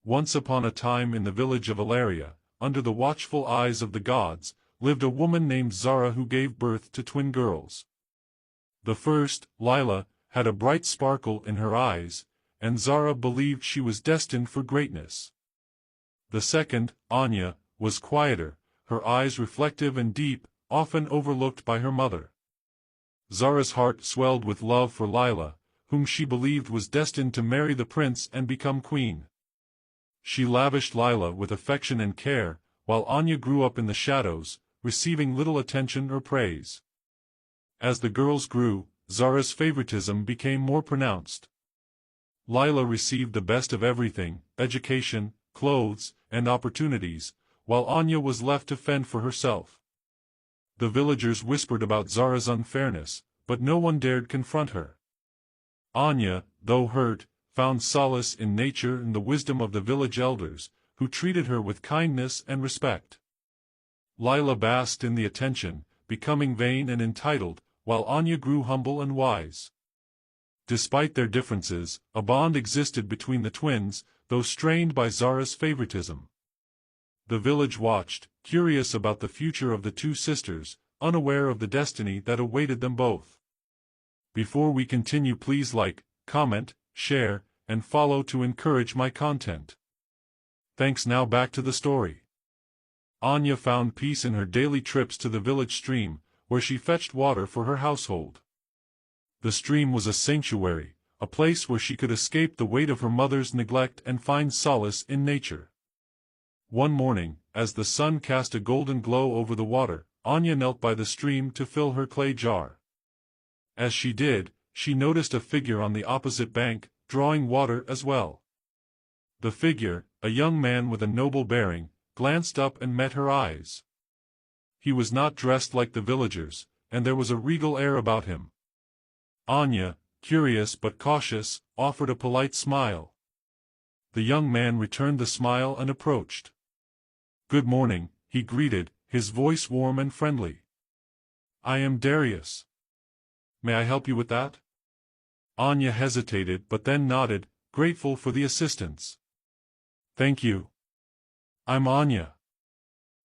Once upon a time in the village of Ilaria, under the watchful eyes of the gods, lived a woman named Zara who gave birth to twin girls. The first, Lila, had a bright sparkle in her eyes, and Zara believed she was destined for greatness. The second, Anya, was quieter, her eyes reflective and deep, often overlooked by her mother. Zara's heart swelled with love for Lila, whom she believed was destined to marry the prince and become queen. She lavished Lila with affection and care, while Anya grew up in the shadows, receiving little attention or praise. As the girls grew, Zara's favoritism became more pronounced. Lila received the best of everything, education, clothes, and opportunities, while Anya was left to fend for herself. The villagers whispered about Zara's unfairness, but no one dared confront her. Anya, though hurt, found solace in nature and the wisdom of the village elders, who treated her with kindness and respect. Lila basked in the attention, becoming vain and entitled, while Anya grew humble and wise. Despite their differences, a bond existed between the twins, though strained by Zara's favoritism. The village watched, curious about the future of the two sisters, unaware of the destiny that awaited them both. Before we continue, please like, comment, share, and follow to encourage my content. Thanks. Now back to the story. Anya found peace in her daily trips to the village stream, where she fetched water for her household. The stream was a sanctuary, a place where she could escape the weight of her mother's neglect and find solace in nature. One morning, as the sun cast a golden glow over the water, Anya knelt by the stream to fill her clay jar. As she did, she noticed a figure on the opposite bank, drawing water as well. The figure, a young man with a noble bearing, glanced up and met her eyes. He was not dressed like the villagers, and there was a regal air about him. Anya, curious but cautious, offered a polite smile. The young man returned the smile and approached. "Good morning," he greeted, his voice warm and friendly. "I am Darius. May I help you with that?" Anya hesitated but then nodded, grateful for the assistance. "Thank you. I'm Anya."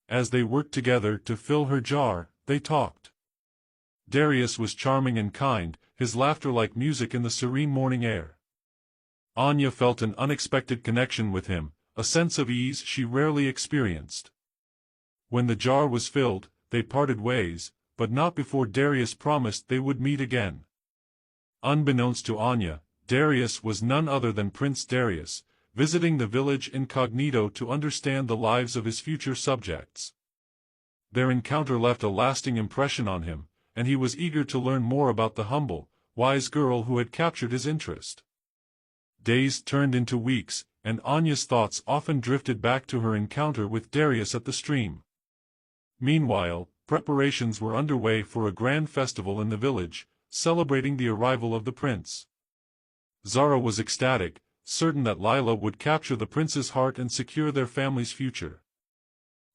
As they worked together to fill her jar, they talked. Darius was charming and kind, his laughter like music in the serene morning air. Anya felt an unexpected connection with him, a sense of ease she rarely experienced. When the jar was filled, they parted ways, but not before Darius promised they would meet again. Unbeknownst to Anya, Darius was none other than Prince Darius, visiting the village incognito to understand the lives of his future subjects. Their encounter left a lasting impression on him, and he was eager to learn more about the humble, wise girl who had captured his interest. Days turned into weeks, and Anya's thoughts often drifted back to her encounter with Darius at the stream. Meanwhile, preparations were underway for a grand festival in the village, celebrating the arrival of the prince. Zara was ecstatic, certain that Lila would capture the prince's heart and secure their family's future.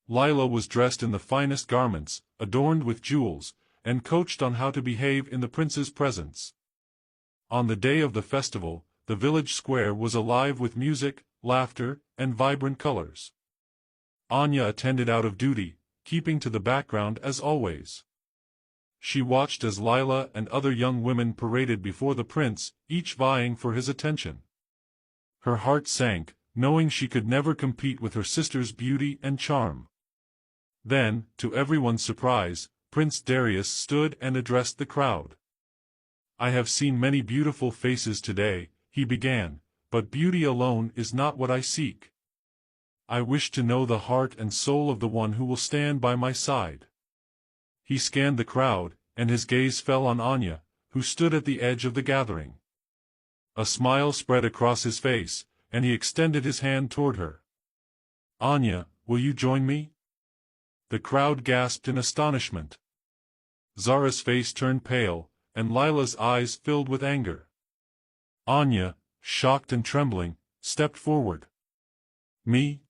Lila was dressed in the finest garments, adorned with jewels, and coached on how to behave in the prince's presence. On the day of the festival, the village square was alive with music, laughter, and vibrant colors. Anya attended out of duty, keeping to the background as always. She watched as Lila and other young women paraded before the prince, each vying for his attention. Her heart sank, knowing she could never compete with her sister's beauty and charm. Then, to everyone's surprise, Prince Darius stood and addressed the crowd. "I have seen many beautiful faces today," he began, "but beauty alone is not what I seek. I wish to know the heart and soul of the one who will stand by my side." He scanned the crowd, and his gaze fell on Anya, who stood at the edge of the gathering. A smile spread across his face, and he extended his hand toward her. "Anya, will you join me?" The crowd gasped in astonishment. Zara's face turned pale, and Lila's eyes filled with anger. Anya, shocked and trembling, stepped forward. "Me?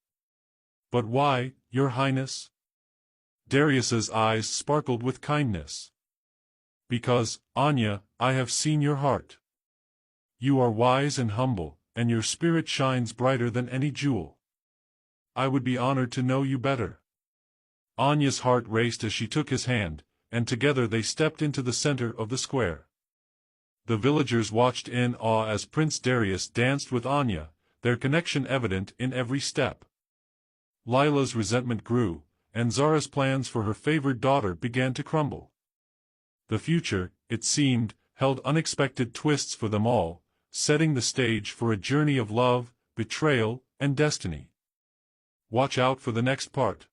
But why, Your Highness?" Darius's eyes sparkled with kindness. "Because, Anya, I have seen your heart. You are wise and humble, and your spirit shines brighter than any jewel. I would be honored to know you better." Anya's heart raced as she took his hand, and together they stepped into the center of the square. The villagers watched in awe as Prince Darius danced with Anya, their connection evident in every step. Lila's resentment grew, and Zara's plans for her favored daughter began to crumble. The future, it seemed, held unexpected twists for them all, setting the stage for a journey of love, betrayal, and destiny. Watch out for the next part.